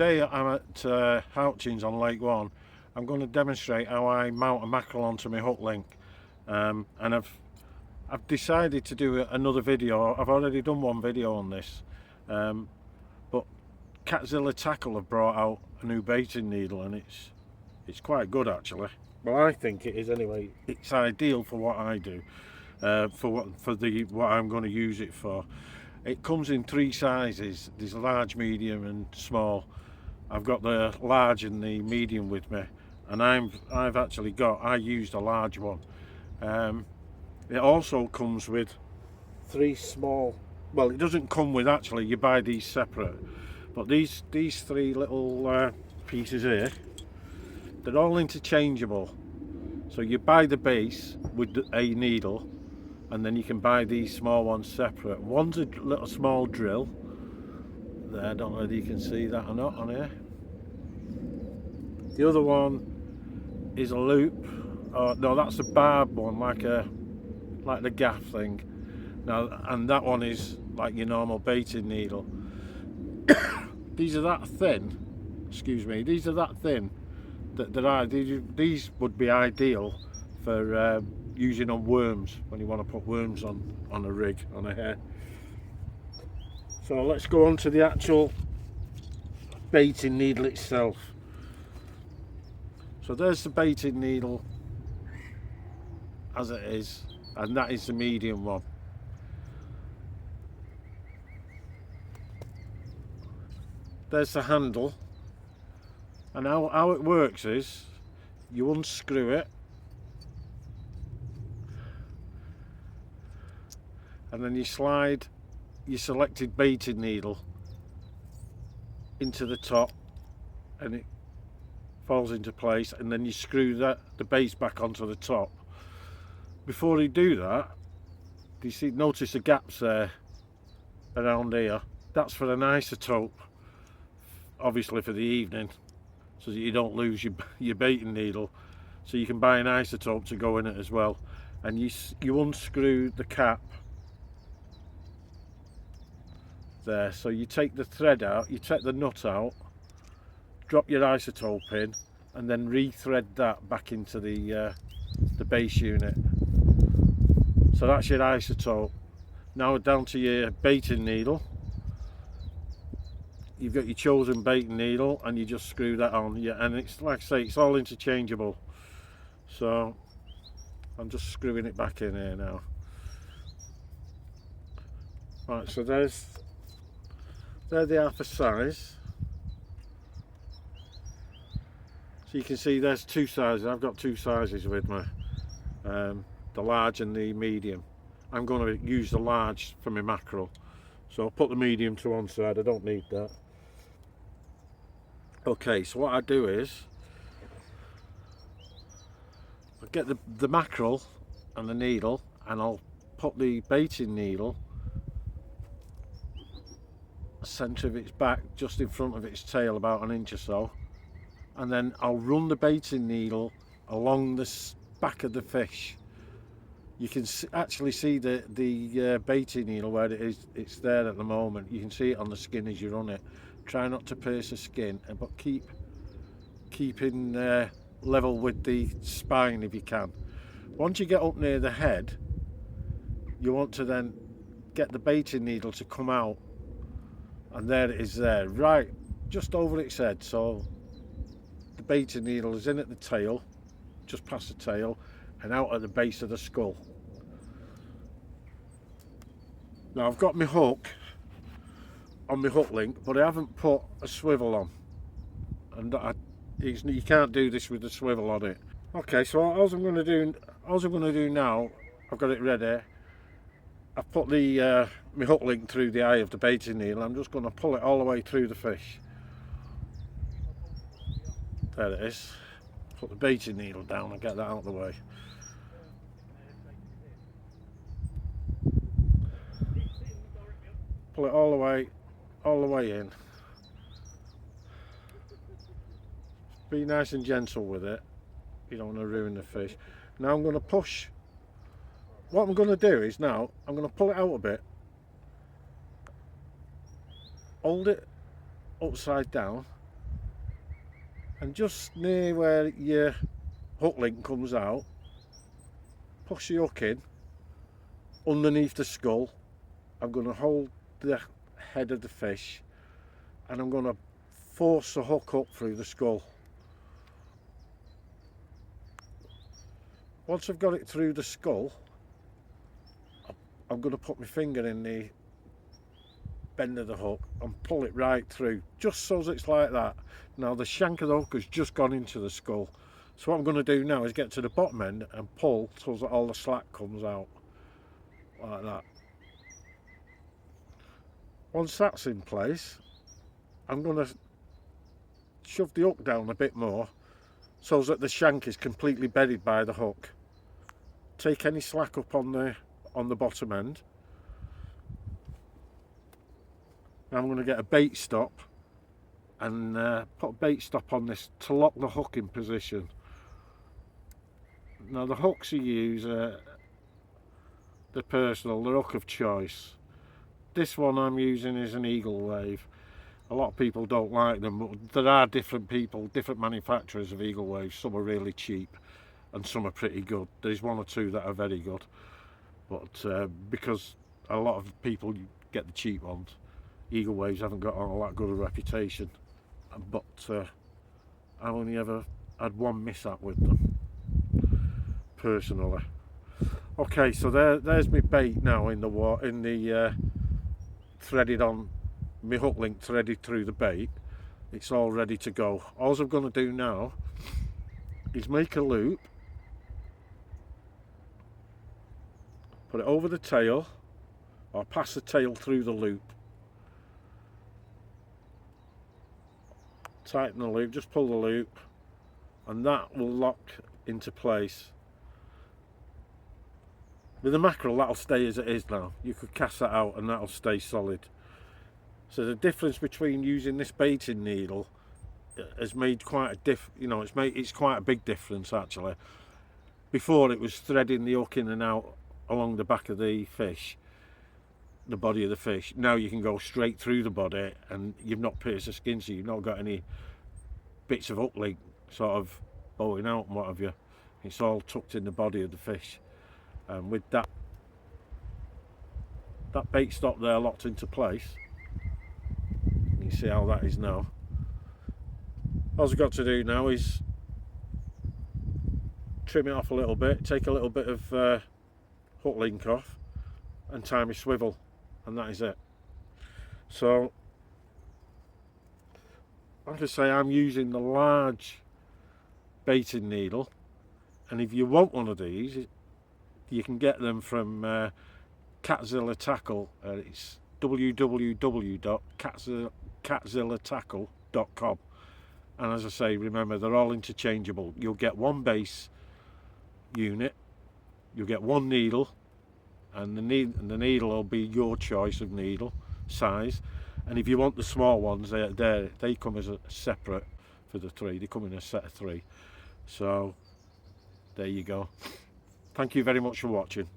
today I'm at Houchings on Lake One. I'm going to demonstrate how I mount a mackerel onto my hook link, and I've decided to do another video. I've already done one video on this, but Catzilla Tackle have brought out a new baiting needle, and it's quite good actually. Well, I think it is anyway. It's ideal for what I do, for what I'm going to use it for. It comes in 3 sizes. There's large, medium and small. I've got the large and the medium with me, and I used a large one. It also comes with 3 small, well, it doesn't come with, actually you buy these separate, but these 3 little pieces here, they're all interchangeable. So you buy the base with a needle, and then you can buy these small ones separate. One's a little small drill there, I don't know whether you can see that or not on here. The other one is a loop. Oh no, that's a barbed one, like the gaff thing. Now, and that one is like your normal baiting needle. These are that thin, excuse me, these are that thin that these would be ideal for using on worms, when you want to put worms on a rig, on a hair. So let's go on to the actual baiting needle itself. So there's the baiting needle as it is, and that is the medium one. There's the handle, and how it works is you unscrew it, and then you slide your selected baiting needle into the top, and it falls into place, and then you screw the base back onto the top. Before you do that, notice the gaps there around here? That's for an isotope, obviously for the evening, so that you don't lose your baiting needle. So you can buy an isotope to go in it as well, and you unscrew the cap there. So you take the thread out, you take the nut out, drop your isotope in, and then re-thread that back into the base unit. So that's your isotope. Now down to your baiting needle. You've got your chosen baiting needle, and you just screw that on. Yeah, and it's like I say, it's all interchangeable. So I'm just screwing it back in here now. Right, so there they are for size. So you can see there's 2 sizes. I've got 2 sizes with me, the large and the medium. I'm going to use the large for my mackerel, so I'll put the medium to one side. I don't need that. Okay, so what I do is I get the mackerel and the needle, and I'll put the baiting needle centre of its back, just in front of its tail, about an inch or so, and then I'll run the baiting needle along the back of the fish. You can actually see the baiting needle where it is. It's there at the moment. You can see it on the skin as you run it. Try not to pierce the skin, but keep in level with the spine if you can. Once you get up near the head, you want to then get the baiting needle to come out, and there it is there, right just over its head. So the baiting needle is in at the tail, just past the tail, and out at the base of the skull. Now I've got my hook on my hook link, but I haven't put a swivel on, and you can't do this with the swivel on it. Okay, so all I'm going to do now, I've got it ready. I've put the my hook link through the eye of the baiting needle. I'm just going to pull it all the way through the fish. There it is. Put the baiting needle down and get that out of the way. Pull it all the way in. Be nice and gentle with it. You don't want to ruin the fish. Now I'm going to push. What I'm going to do is now I'm going to pull it out a bit, hold it upside down, and just near where your hook link comes out, push the hook in underneath the skull. I'm going to hold the head of the fish and I'm going to force the hook up through the skull. Once I've got it through the skull, I'm going to put my finger in the bend of the hook and pull it right through, just so it's like that. Now the shank of the hook has just gone into the skull, so what I'm going to do now is get to the bottom end and pull so that all the slack comes out like that. Once that's in place, I'm going to shove the hook down a bit more so that the shank is completely buried by the hook. Take any slack up on the bottom end. Now I'm going to get a bait stop and put a bait stop on this to lock the hook in position. Now the hooks you use are the hook of choice. This one I'm using is an Eagle Wave. A lot of people don't like them, but there are different manufacturers of Eagle Waves. Some are really cheap and some are pretty good. There's one or two that are very good, but because a lot of people get the cheap ones, Eagle Waves haven't got all that good a reputation. But I've only ever had one mishap with them, personally. Okay, so there's my bait now in the threaded on, my hook link threaded through the bait. It's all ready to go. All I'm going to do now is make a loop, put it over the tail or pass the tail through the loop, tighten the loop, just pull the loop, and that will lock into place. With the mackerel, that'll stay as it is now. You could cast that out and that'll stay solid. So the difference between using this baiting needle has made quite a it's quite a big difference actually. Before it was threading the hook in and out along the back of the fish, the body of the fish. Now you can go straight through the body and you've not pierced the skin, so you've not got any bits of hook link sort of bowing out and what have you. It's all tucked in the body of the fish. And with that bait stop there locked into place, you can see how that is now. All I've got to do now is trim it off a little bit, take a little bit of hook link off and tie my swivel, and that is it. So like I say, I'm using the large baiting needle, and if you want one of these, you can get them from Catzilla Tackle. It's www.catzillatackle.com, and as I say, remember they're all interchangeable. You'll get one base unit, you'll get one needle, and the needle will be your choice of needle size. And if you want the small ones, they come as a separate for the three. They come in a set of 3. So there you go. Thank you very much for watching.